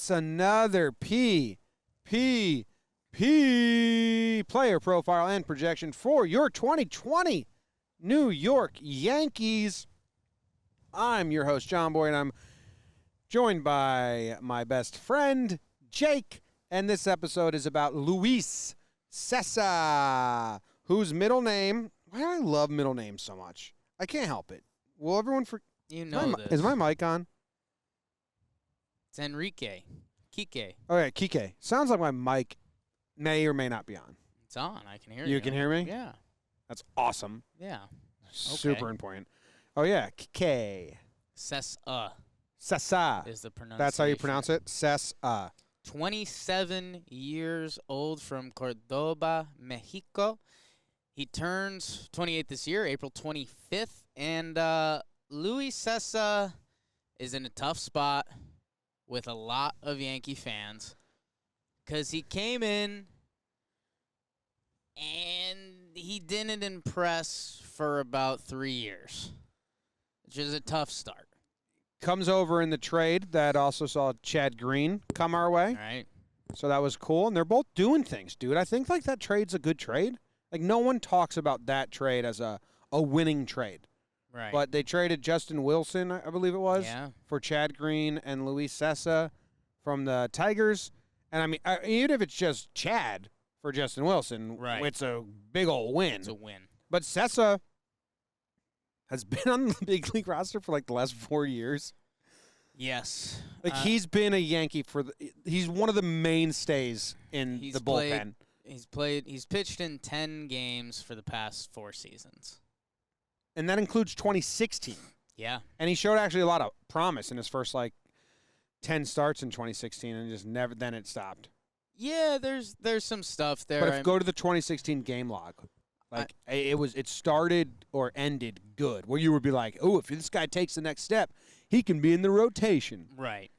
It's another player profile and projection for your 2020 New York Yankees. I'm your host, JOMBOY, and I'm joined by my best friend, Jake. And this episode is about Luis Cessa, whose middle name, why do I love middle names so much? I can't help it. Will everyone You know this. Is my mic on? It's Enrique. Kike. Oh, yeah, Kike. Sounds like my mic may or may not be on. It's on. I can hear you. You can hear me? Yeah. That's awesome. Yeah. Super important. Oh, yeah, Kike. Cessa Cessa. is the pronunciation. That's how you pronounce it? Cessa. 27 years old from Cordoba, Mexico. He turns 28 this year, April 25th. And Luis Cessa is in a tough spot with a lot of Yankee fans because he came in and he didn't impress for about 3 years, which is a tough start. Comes over in the trade that also saw Chad Green come our way. All right. So that was cool. And they're both doing things, dude. I think like that trade's a good trade. Like no one talks about that trade as a winning trade. Right. But they traded Justin Wilson, I believe it was, for Chad Green and Luis Cessa from the Tigers. And I mean, even if it's just Chad for Justin Wilson, it's a big old win. It's a win. But Cessa has been on the big league roster for like the last 4 years. Yes. Like he's been a Yankee he's one of the mainstays in the bullpen. He's pitched in 10 games for the past 4 seasons. And that includes 2016. Yeah. And he showed actually a lot of promise in his first 10 starts in 2016 and just never then it stopped. Yeah, there's some stuff there. But if you go to the 2016 game log, it started or ended good, where you would be like, oh, if this guy takes the next step, he can be in the rotation. Right.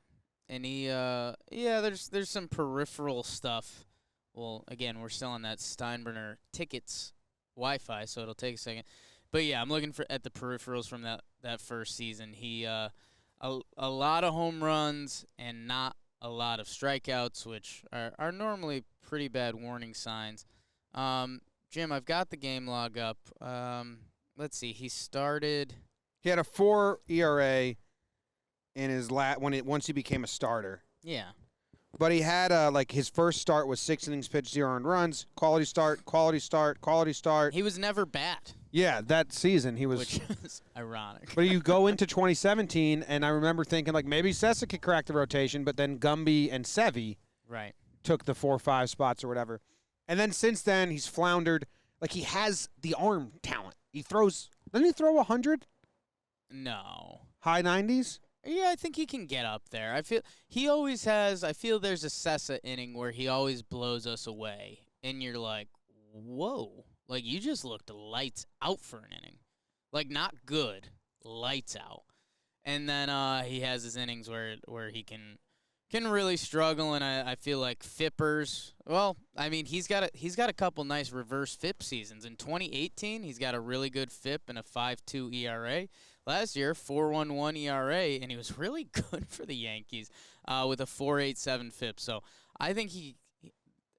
And he, there's some peripheral stuff. Well, again, we're still on that Steinbrenner tickets Wi-Fi, so it'll take a second. But yeah, I'm looking at the peripherals from that first season. He, a lot of home runs and not a lot of strikeouts, which are normally pretty bad warning signs. Jim, I've got the game log up. Let's see. He had a 4 ERA in his once he became a starter. Yeah. But he had his first start was 6 innings pitched, 0 earned runs. Quality start, quality start, quality start. He was never bad. Yeah, that season he was. Which is ironic. But you go into 2017, and I remember thinking maybe Cessa could crack the rotation, but then Gumby and Sevy took the 4-5 spots or whatever. And then since then, he's floundered. He has the arm talent. Doesn't he throw 100? No. High 90s? Yeah, I think he can get up there. I feel there's a Cessa inning where he always blows us away. And you're like, whoa. You just looked lights out for an inning. Not good. Lights out. And then he has his innings where he can really struggle, and I feel like Fippers. Well, I mean, he's got a couple nice reverse FIP seasons. In 2018, he's got a really good FIP and a 5.2 ERA. Last year, 4.11 ERA, and he was really good for the Yankees with a 4.87 FIP. So I think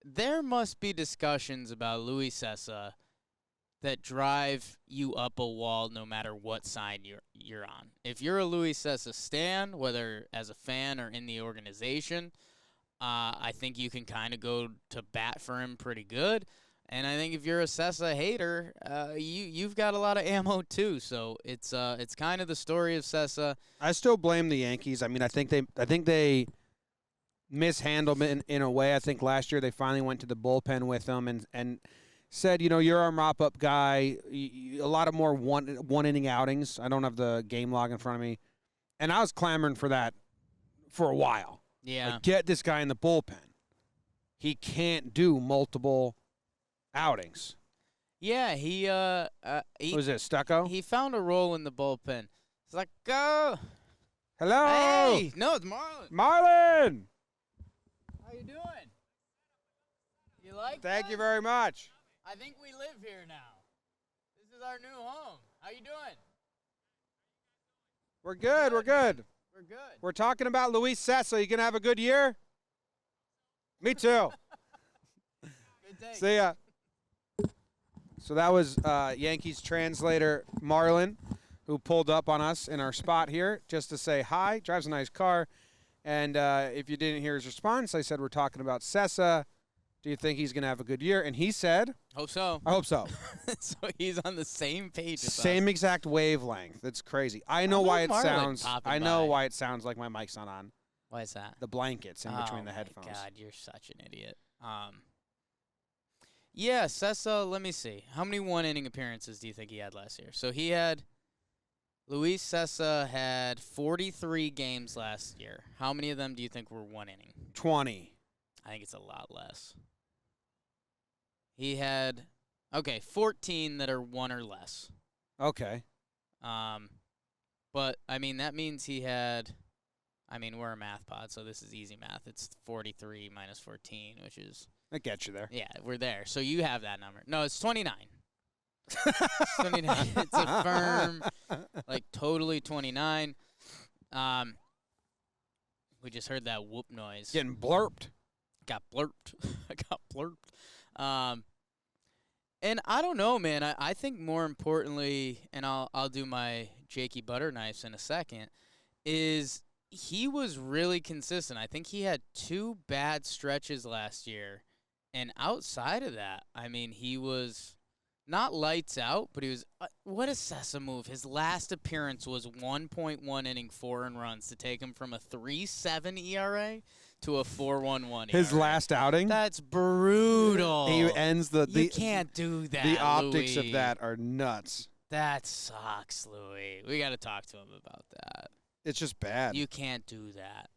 there must be discussions about Luis Cessa that drive you up a wall no matter what side you're on. If you're a Luis Cessa stan, whether as a fan or in the organization, I think you can kind of go to bat for him pretty good. And I think if you're a Cessa hater, you've got a lot of ammo too. So it's kind of the story of Cessa. I still blame the Yankees. I mean, I think they mishandled him in a way. I think last year they finally went to the bullpen with him and said, you're our mop-up guy. A lot of more one-inning outings. I don't have the game log in front of me. And I was clamoring for that for a while. Yeah. Get this guy in the bullpen. He can't do multiple outings. Yeah, he was it Stucco? He found a role in the bullpen. It's like, go. Hello. Hey, no, it's Marlon. Marlon. How you doing? You like Thank that? you very much. I think we live here now. This is our new home. How you doing? We're good. We're good. We're good. We're talking about Luis Cessa. You going to have a good year? Me too. Good day. See ya. So that was Yankees translator Marlon, who pulled up on us in our spot here just to say hi. Drives a nice car. And if you didn't hear his response, I said we're talking about Cessa. Do you think he's going to have a good year? And he said, Hope so. I hope so. So he's on the same page as Same us. exact wavelength. That's crazy. I know How why about it Marlon sounds. popping I know by? why it sounds like my mic's not on. Why is that? The blankets in between the headphones. Oh, my God, you're such an idiot. Yeah, Cessa, let me see. How many one-inning appearances do you think he had last year? So Luis Cessa had 43 games last year. How many of them do you think were one inning? 20. I think it's a lot less. He had, 14 that are one or less. Okay. But, I mean, that means he had, we're a math pod, so this is easy math. It's 43 minus 14, which is. I get you there. Yeah, we're there. So you have that number. No, it's 29. 29. It's a firm, totally 29. We just heard that whoop noise. Getting blurped. Got blurped. I got blurped. And I don't know, man. I think more importantly, and I'll do my Jakey butter knives in a second, is he was really consistent. I think he had 2 bad stretches last year. And outside of that, he was not lights out, but he was what a Cessa move. His last appearance was 1.1 inning, 4 earned runs to take him from a 3.7 ERA to a 4.11 His ERA. last outing? That's brutal. He ends You can't do that, The optics Louis. of that are nuts. That sucks, Louis. We got to talk to him about that. It's just bad. You can't do that.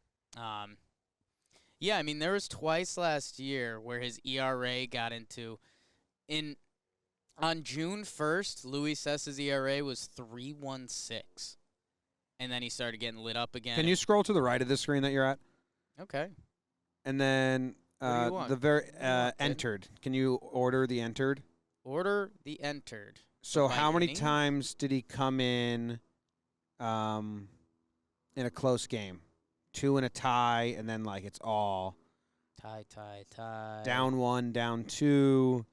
Yeah, there was twice last year where his ERA got into on June 1st, Luis Cessa's ERA was 3.16. And then he started getting lit up again. Can you scroll to the right of the screen that you're at? Okay. And then What do you want? the very What do you want, kid? entered. Can you order the entered? Order the entered. So By how many inning? times did he come in a close game? 2 in a tie, and then it's all Tie. down 1, down 2.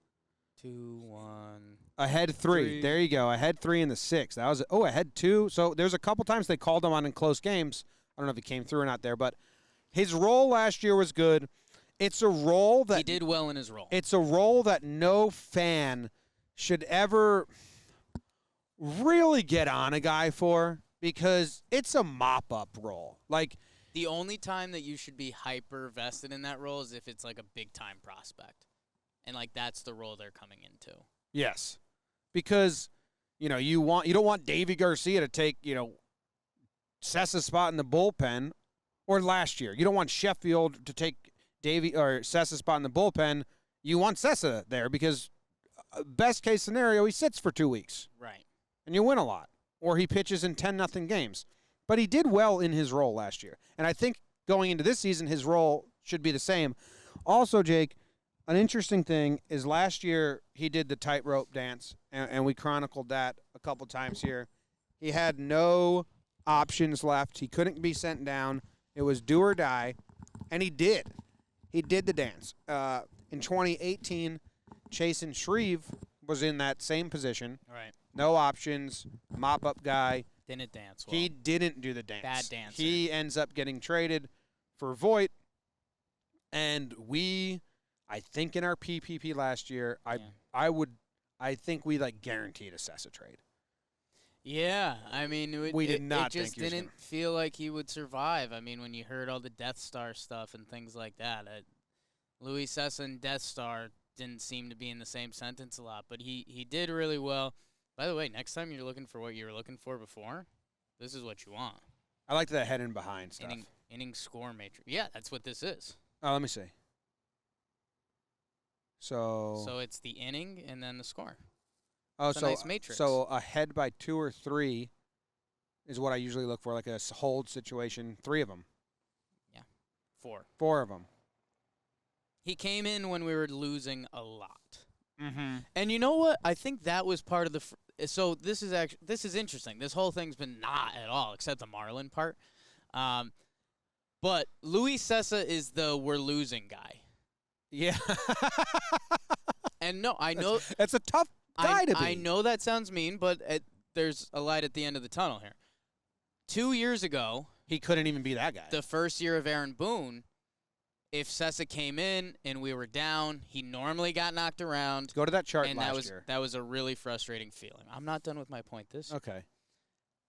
2-1. Ahead 3. There you go. Ahead 3 in the 6th. That was ahead 2. So there's a couple times they called him on in close games. I don't know if he came through or not there, but his role last year was good. It's a role that He did well in his role. It's a role that no fan should ever really get on a guy for, because it's a mop-up role. The only time that you should be hyper vested in that role is if it's a big time prospect. And that's the role they're coming into. Yes. Because you don't want Davy Garcia to take, Cessa's spot in the bullpen, or last year. You don't want Sheffield to take Davy or Cessa's spot in the bullpen. You want Cessa there because best case scenario, he sits for 2 weeks. Right. And you win a lot. Or he pitches in 10-0 games. But he did well in his role last year. And I think going into this season, his role should be the same. Also, Jake, an interesting thing is last year he did the tightrope dance, and we chronicled that a couple times here. He had no options left. He couldn't be sent down. It was do or die, and he did. He did the dance. In 2018, Chasen Shreve was in that same position. Right. No options, mop-up guy. Didn't dance well. He didn't do the dance. Bad dancer. He ends up getting traded for Voit, and I think in our PPP last year, I think we guaranteed a Cessa trade. Yeah, We did not It just think he was didn't feel like he would survive. When you heard all the Death Star stuff and things like that, Luis Cessa and Death Star didn't seem to be in the same sentence a lot. But he did really well. By the way, next time you're looking for what you were looking for before, this is what you want. I liked the head and behind stuff. Inning score matrix. Yeah, that's what this is. Oh, let me see. So it's the inning and then the score. Oh, It's a nice matrix. So ahead by 2 or 3 is what I usually look for, like a hold situation. 3 of them. Yeah, 4. 4 of them. He came in when we were losing a lot. Mm-hmm. And you know what? I think that was part of the. So this is interesting. This whole thing's been not at all, except the Marlin part. But Luis Cessa is the we're losing guy. Yeah. And no, I know It's a tough guy to be. I know that sounds mean, but there's a light at the end of the tunnel here. 2 years ago, He couldn't even be that guy. the first year of Aaron Boone, if Cessa came in and we were down, he normally got knocked around. Go to that chart And last year. that was a really frustrating feeling. I'm not done with my point. Okay.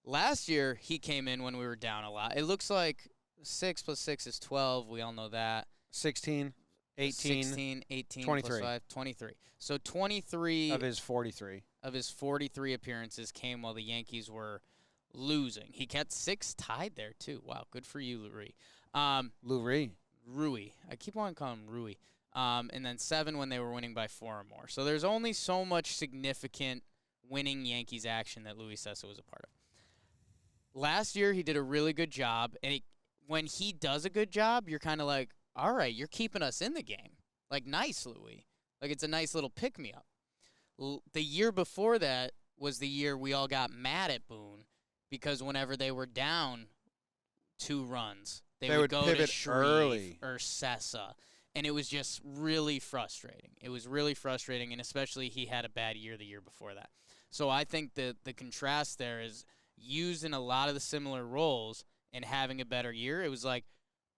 Last year, he came in when we were down a lot. It looks like 6 plus 6 is 12. We all know that. 16, 18, 16, 18 23. plus 5, 23. So 23 of his 43. of his 43 appearances came while the Yankees were losing. He kept 6 tied there, too. Wow, good for you, Lou Ree. Rui. I keep wanting to call him Rui. And then 7 when they were winning by 4 or more. So there's only so much significant winning Yankees action that Luis Cessa was a part of. Last year, he did a really good job. And when he does a good job, you're kind of like, all right, you're keeping us in the game. Like, nice, Louis. Like, it's a nice little pick-me-up. The year before that was the year we all got mad at Boone because whenever they were down 2 runs, they would go to pivot Shreve early. or Cessa, and it was just really frustrating. It was really frustrating, and especially he had a bad year the year before that. So I think the contrast there is used in a lot of the similar roles and having a better year. It was like,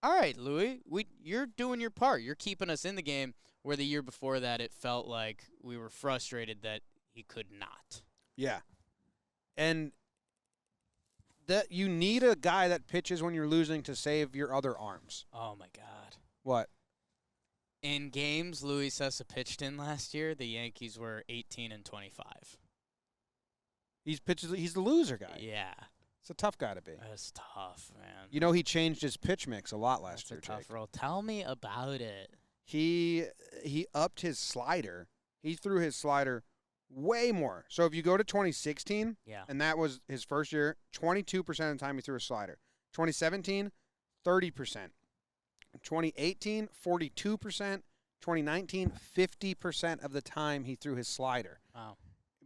all right, Louis, you're doing your part. You're keeping us in the game, where the year before that it felt like we were frustrated that he could not. Yeah. And that you need a guy that pitches when you're losing to save your other arms. Oh, my God. What? In games Luis Cessa pitched in last year, the Yankees were 18 and 25. He's the loser guy. Yeah. It's a tough guy to be. That's tough, man. You know, he changed his pitch mix a lot last That's year, a tough Jake. role. Tell me about it. He upped his slider. He threw his slider way more. So if you go to 2016, Yeah. and that was his first year, 22% of the time he threw a slider. 2017, 30%. 2018, 42%. 2019, 50% of the time he threw his slider. Wow.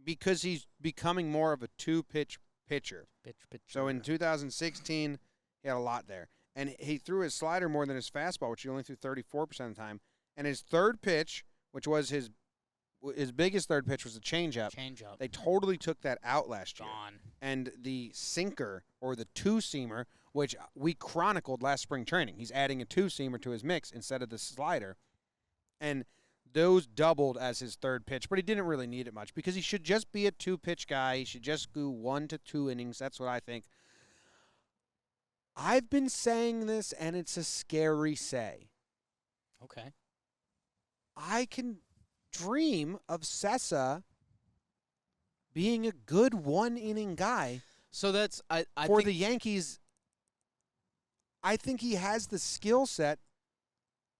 Because he's becoming more of a two-pitch pitcher. Pitch. So in 2016, he had a lot there. And he threw his slider more than his fastball, which he only threw 34% of the time. And his third pitch, which was his biggest third pitch, was a changeup. Changeup. They totally took that out last year. Gone. And the sinker, or the two-seamer, which we chronicled last spring training. He's adding a two-seamer to his mix instead of the slider. And those doubled as his third pitch, but he didn't really need it much because he should just be a two-pitch guy. He should just do 1 to 2 innings. That's what I think. I've been saying this, and it's a scary say. Okay. I can dream of Cessa being a good one-inning guy So that's I for think the Yankees. I think he has the skill set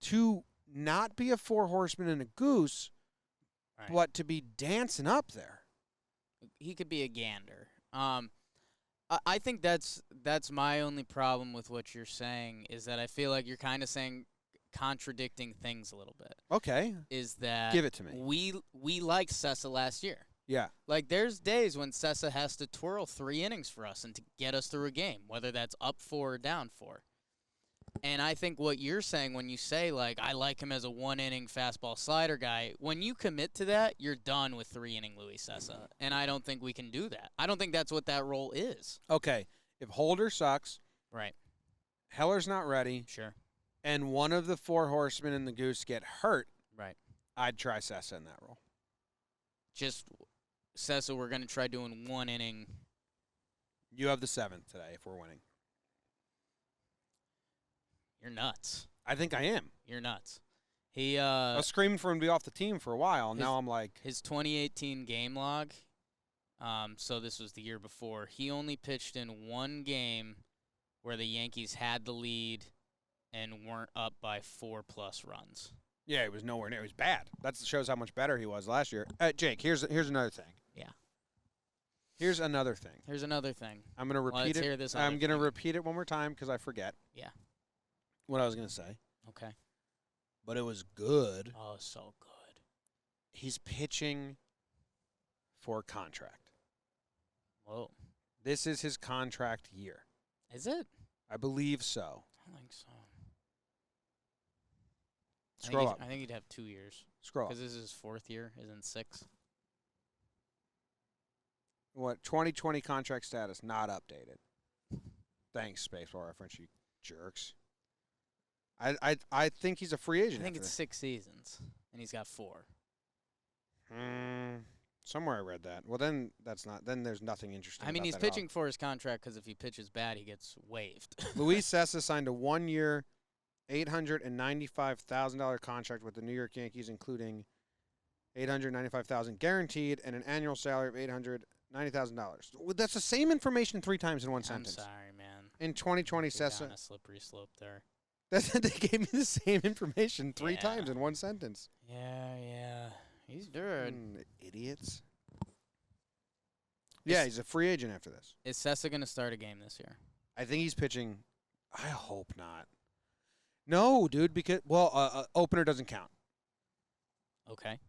to not be a four horseman and a goose, Right. but to be dancing up there. he could be a gander. I think that's my only problem with what you're saying is that I feel like you're kind of saying contradicting things a little bit. Okay, Is that give it to me. we liked Cessa last year. Yeah, Like there's days when Cessa has to twirl 3 innings for us and to get us through a game, whether that's up 4 or down 4. And I think what you're saying when you say, like, I like him as a 1-inning fastball slider guy, when you commit to that, you're done with 3-inning Luis Cessa. And I don't think we can do that. I don't think that's what that role is. okay. If Holder sucks, Right. Heller's not ready, Sure. and one of the four horsemen and the goose get hurt, Right. I'd try Cessa in that role. Just Cessa, we're going to try doing 1 inning. You have the 7th today if we're winning. You're nuts. I think I am. You're nuts. He I was screaming for him to be off the team for a while, and now I'm like, his 2018 game log, so this was the year before, he only pitched in 1 game where the Yankees had the lead and weren't up by 4+ runs. yeah, he was nowhere near. He was bad. That shows how much better he was last year. Jake, here's another thing. Yeah. Here's another thing. Here's another thing. I'm going to repeat Let's it. hear this I'm other going to thing. repeat it one more time because I forget. Yeah. What I was going to say. Okay. But it was good. Oh, so good. He's pitching for a contract. Whoa. This is his contract year. Is it? I believe so. I don't think so. Scroll up. I think he'd have 2 years. Scroll up. Because this is his 4th year, isn't 6? What 2020 contract status not updated? Thanks, Baseball Reference, you jerks. I think he's a free agent. I think after it's 6 seasons, and he's got 4. Somewhere I read that. Well, then that's not. Then there's nothing interesting. I mean, about he's that at all. pitching for his contract because if he pitches bad, he gets waived. Luis Cessa signed a 1-year, $895,000 contract with the New York Yankees, including $895,000 guaranteed and an annual salary of $890,000. That's the same information 3 times in one sentence. I'm sorry, man. In 2020, You're Cessa. down a slippery slope there. They gave me the same information 3 times in one sentence. Yeah. He's good. Idiots. Yeah, he's a free agent after this. Is Cessa going to start a game this year? I think he's pitching. I hope not. No, dude, because, opener doesn't count. Okay.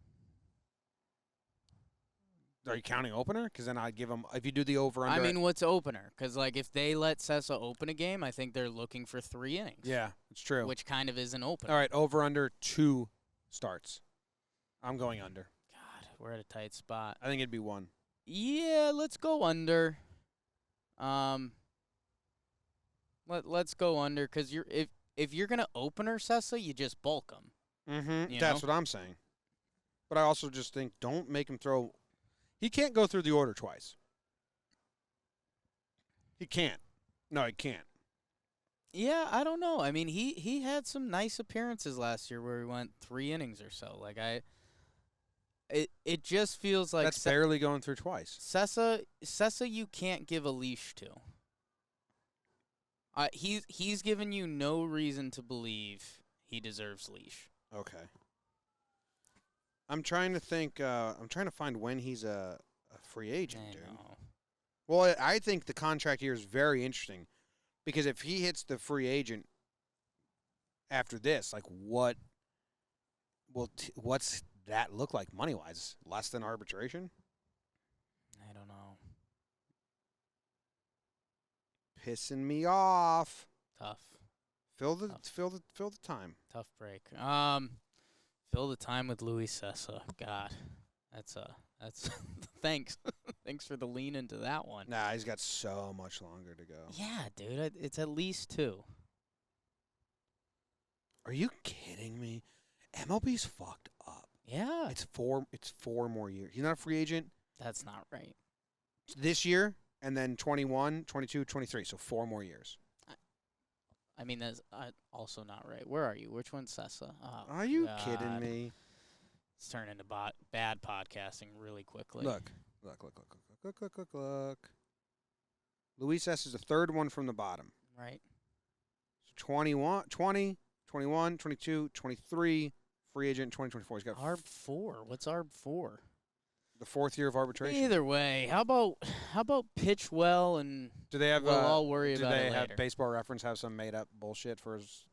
Are you counting opener? Because then I'd give him, if you do the over-under. I mean, what's opener? Because, if they let Cessa open a game, I think they're looking for 3 innings. Yeah, it's true. Which kind of is an opener. All right, over-under 2 starts. I'm going under. God, we're at a tight spot. I think it'd be 1. Yeah, let's go under. Let's go under because if you're gonna opener Cessa, you just bulk him. Mm-hmm. That's what I'm saying. But I also just think don't make him throw. He can't go through the order twice. He can't. No, he can't. Yeah, I don't know. I mean, he had some nice appearances last year where he went 3 innings or so. It just feels like that's barely going through twice. Cessa, you can't give a leash to. He's given you no reason to believe he deserves leash. Okay. I'm trying to think. I'm trying to find when he's a free agent, dude. Know. Well, I think the contract here is very interesting because if he hits the free agent after this, what's that look like money-wise? Less than arbitration? I don't know. Pissing me off. Tough. Fill the time. Tough break. Fill the time with Luis Cessa. God, that's thanks. Thanks for the lean into that one. Nah, he's got so much longer to go. Yeah, dude, it's at least 2. Are you kidding me? MLB's fucked up. Yeah. It's 4 more years. He's not a free agent. That's not right. This year and then 21, 22, 23, so 4 more years. I mean, that's also not right. Where are you? Which one's Cessa? Oh, Are you God. kidding me? It's turning into bad podcasting really quickly. Look. Luis S. is the 3rd one from the bottom. Right. So 21, 20, 21, 22, 23, free agent 2024. He's got ARB 4. What's ARB 4? the 4th year of arbitration. Either way, how about pitch well and Do they have? we'll all worry about it Do they later. have Baseball Reference have some made up bullshit for his?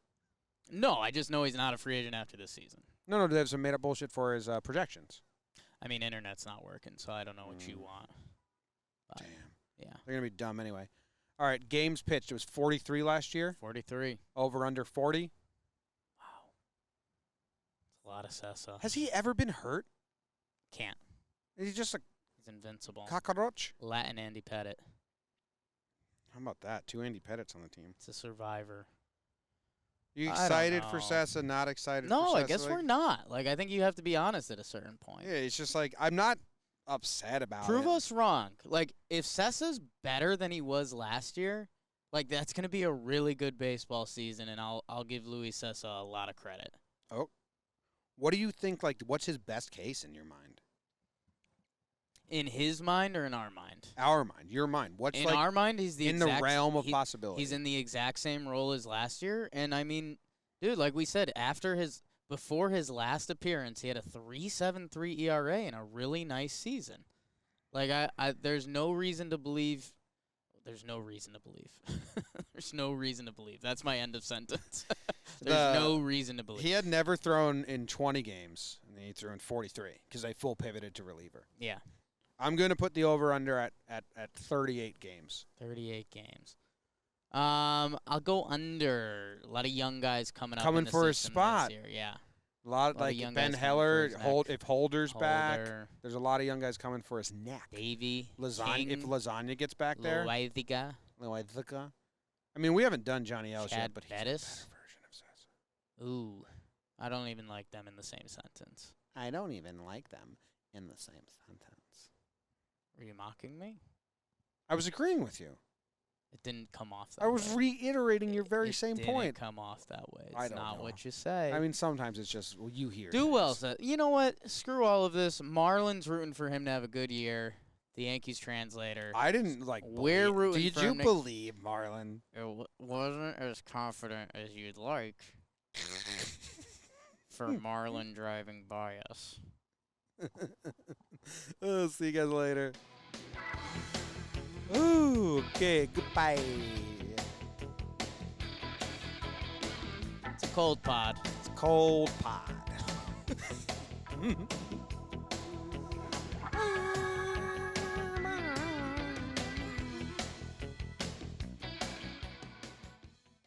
No, I just know he's not a free agent after this season. No. Do they have some made up bullshit for his projections? I mean, internet's not working, so I don't know what you want. But, Damn. yeah. They're gonna be dumb anyway. All right, games pitched. It was 43 last year. 43. Over under 40. Wow. It's a lot of Cessa. Has he ever been hurt? Can't. Is he just a He's invincible. cockroach? Latin Andy Pettit. How about that? 2 Andy Pettits on the team. It's a survivor. You I don't excited for know. Cessa? Not excited? No, for Cessa? I guess we're not. I think you have to be honest at a certain point. Yeah, it's just I'm not upset about Prove it. us wrong. If Cessa's better than he was last year, that's going to be a really good baseball season, and I'll give Luis Cessa a lot of credit. Oh. What do you think, what's his best case in your mind? In his mind or in our mind? Our mind. Your mind. What's in our mind, he's in the realm of possibility? He's in the exact same role as last year, and I mean, dude, like we said, before his last appearance, he had a 3.73 ERA and a really nice season. There's no reason to believe. There's no reason to believe. There's no reason to believe. That's my end of sentence. There's no reason to believe. He had never thrown in 20 games, and he threw in 43 because they full pivoted to reliever. Yeah. I'm going to put the over-under at 38 games. 38 games. I'll go under. A lot of young guys coming up. Coming in the for a system spot. This year. Yeah. A lot of like young Ben guys coming for Heller. his neck. If Holder's back, Holder, there's a lot of young guys coming for his neck. Davey, Lasagna. If King, Lasagna gets back there. Loaiziga, I mean, we haven't done Johnny Ellis yet, Chad but he's a better Bettis. version of Cessa. Ooh, I don't even like them in the same sentence. I don't even like them in the same sentence. Were you mocking me? I was agreeing with you. It didn't come off that I was way. reiterating your very It same didn't point. come off that way. It's I don't not know. what you say. I mean, sometimes it's just, well, you hear Do things. well said. You know what? Screw all of this. Marlon's rooting for him to have a good year. The Yankees translator. I didn't like. We're believe. rooting Did for you him to- believe, Marlon? It wasn't as confident as you'd like for Marlon driving by us. Oh, see you guys later. Ooh, okay, goodbye. It's a cold pod. It's cold pod.